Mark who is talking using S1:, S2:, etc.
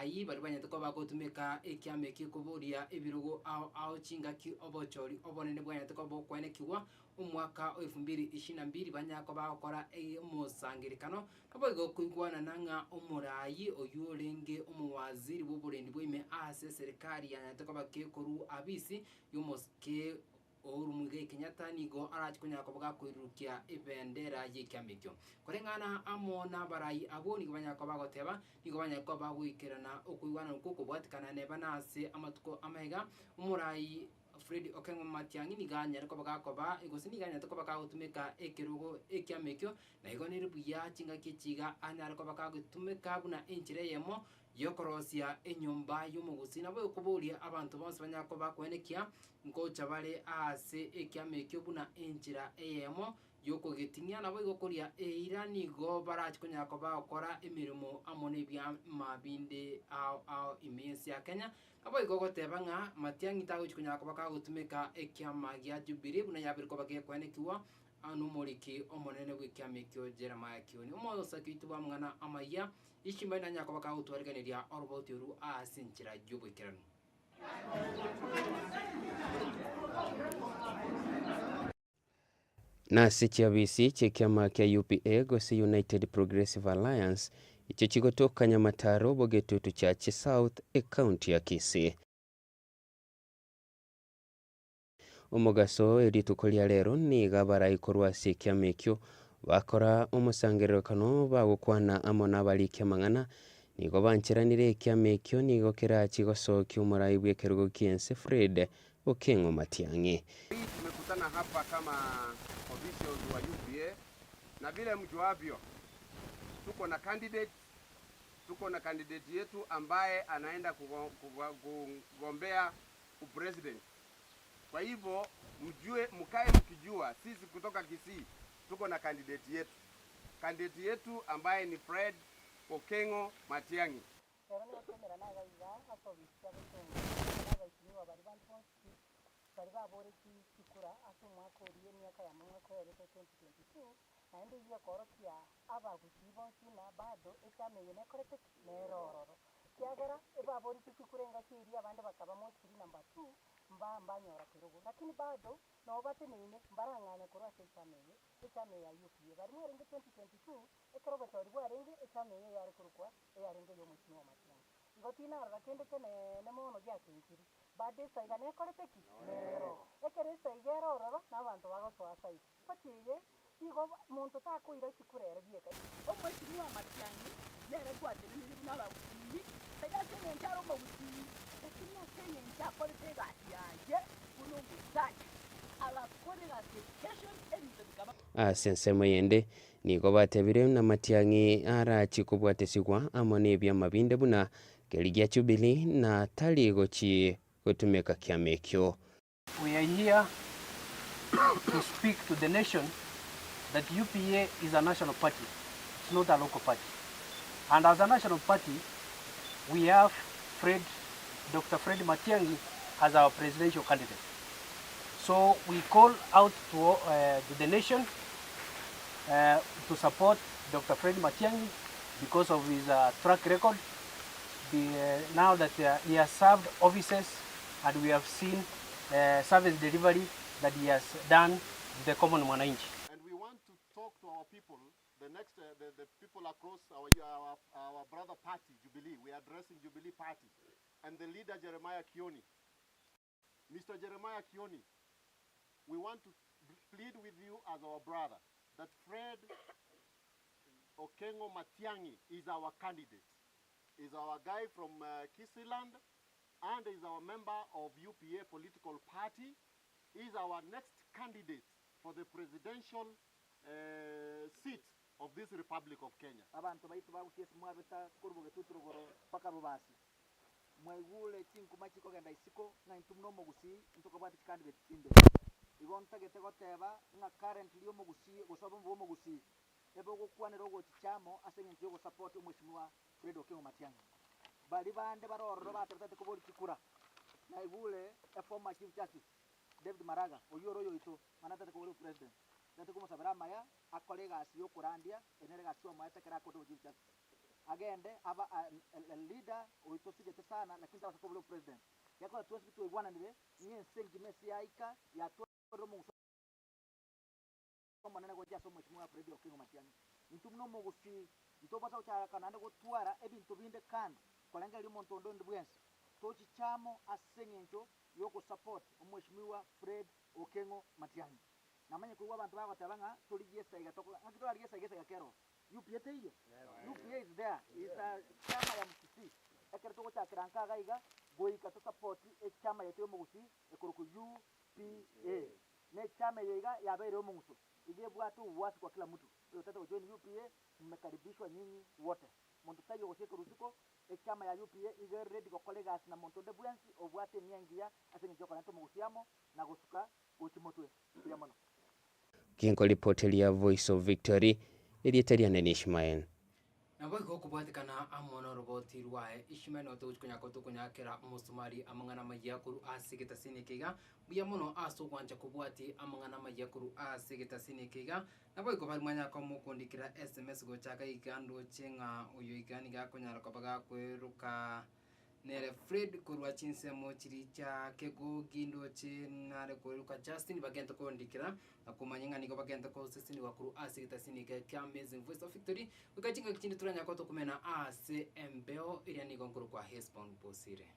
S1: omorai bari banyete ko bagotumeka ekiame kikuburia ebirugo ao chingaki obochori obonene bwanyete ko bokwenekiwa umwaka 2022 banyako bakora omusangirikano abo igokuigwana nanga omorai oyurenge omwaziri w'oburendi bw'ime ase serikali yanyete ko bakekoru abisi yomoske Muigai Kenyatta nigo arachikonya ko bagakoirukia ibendera y'ikiamekyo korengana amona barai abo nigo banyako bagoteba nigo banyako bagwikirana okuigwana uko bwatikana neba nase amatuko amega umurai Fred Okengo Matiang'i niganya ko bagakoba igose niganya to bagagutumika ekirugo ekiamekyo na igo niribuya chinga kichiga anyara ko bagagutumika buna enchire yemo yokorosia enyumba y'omugusi nabo kuburia abantu bonse banyako bakwenekia ngocha bare ase ekiamekyo buna enchira eyemo yokogetinya nabo igokoria eirani go barachikonya ko bakora emirimo amone bya mabinde ao imesi ya Kenya abo igogoteba nga Matiang'i tagochikonya ko bakagutumika ekiama gya Jubilee buna yabiri ko bagekwenekiwa anumuriki omonene w'ikiamekyo Jeremiah Kioni omosakitu bamwana amaya ishimba na nyako bakagutwariganiria orobotiru asinchira y'ubwikirano
S2: nasi chiabisi chikiama kia UPA gose United Progressive Alliance icho chigotoka Nyamataro bogetutu cha South county ya Kisii omugaso erituko lia rero ni gabara ikorwa sikiamekyo bakora omusangirikano bagukwana amona balikia mang'ana nigo banchiranire ekiamekyo nigo kera chigosokio omorai bw'ekerugo kiense Fred Okengo Matiang'i.
S3: Tumekutana hapa kama officials wa UPA na vile mjuavyo tuko na candidate yetu ambaye anaenda kugombea upresident. Kwa hivyo mkae mkijua sisi kutoka Kisii tuko na candidate yetu ambaye ni Fred Okengo Matiang'i.
S4: kiagera ebabori kikurenga kiria abande bakaba mostri number 2 mbanyora kirugo lakini bado no bateneine mbaranganya kurwa sesame ya UPA bari mwerenge 2022 ekero batori bwarenge esame yari kurukwa yarenge yo mutino Matiang'i ngotina rakende kene nemono gyakinkiri bade saiga ne koreteki nero ekere saigero roro nabantu bagotwa sai patiye igo muntu takuira kikurere bieka omwetino Matiang'i nere kwatire ni n'abaguzi Kenya njaro maguzi Kenya Kenya njako tegati yaje kuno muzaki alakore application and
S2: sensemo yende nigo batebire na Matiang'i arachikubwatesigwa amone ebya mabinde buna keligia Jubilee na tali gochi gotumeka kiamekyo.
S5: We are here to speak to the nation that UPA is a national party. It's not a local party. And as a national party, we have Dr. Fred Matiang'i as our presidential candidate. So we call out to the nation to support Dr. Fred Matiang'i because of his track record. Now that he has served offices and we have seen service delivery that he has done to the common mwananchi.
S3: And we want to talk to our people, the people across our brother party, Jubilee. We are addressing Jubilee Party and the leader Jeremiah Kioni. Mr. Jeremiah Kioni, we want to plead with you as our brother that Fred Okengo Matiang'i is our candidate. Is our guy from Kisiland and is our member of UPA political party. Is our next candidate for the presidential seat of this Republic of Kenya.
S6: Abantu baitu bagutiese mwabeta kurubuge tuturugoro paka rubasi. Mwaigule chinku machiko genda isiko na intumno mogusi ntuko bati candidate inde. Igonta getego teba na currently omogusi gosabo mogusi. Ebo gukwane rogo chichamo asenye yo support umweshimwa Fred Okengo Matiang'i. Bali bande baroro batabate kubori kikura. Na igule a former chief justice David Maraga oyoro yoito manata kubori president. Dati kumusabira maya akolega asiyo kurandia enerega asiyo maeta kera kodo chief justice. agende aba leader oitosigete sana lakini sasa kwa president yako tuwezi tuibwana nile nye sengi mesi yaika ya toro mu kama nana goja so mheshimiwa Fred Okengo Matiang'i ntumno mo gusi ntobata uchara kanande gutwara ebintu binde kandi kolenga limo ntondo ndibwensi tochi chamo asengencho yoko support mheshimiwa Fred Okengo Matiang'i namanye kuwa abantu bagotabanga tuligesa igatoka ngakito aligesa kero UPA hiyo UPA is there is a chama ya msisi ekere toko cha kiranka gaiga goika to support e chama ya temo gusi ekoroku UPA ne chama yega ya bere omunguso igebwa tu watu kwa kila mtu tata join UPA mmekaribishwa nyinyi wote muntu tayo gosheka rusiko e chama ya UPA ige ready ko colleagues na muntu de bwensi obwate nyangia asenye joko na tomo gusiamo na gosuka uchimotwe ya mono
S2: kinko ripoti ya Voice of Victory irietaria ni Ishmael
S1: nabo igokubwatikana amono roboti rwae Ishmael otukunya kotukunyakera musumari amangana mayakuru asigita sinikiga buya mono asugwanja kubwati amangana mayakuru asigita sinikiga nabo igobari mwanya ko mukundikira SMS gochaka igando chenga uyu igani gakonyara kabaga kweruka nere Fred kurwa chinsemo chiri cha kego gindo chinare kweruka Justin bagenda kondikira akumanyinga niko bagenda ko sisini wakuru asigita sinika kya Amazing Voice of Victory ukachinga kichindi turanya ko tukumena ACMBO iri ni gonkuru kwa Hesbon Bosire.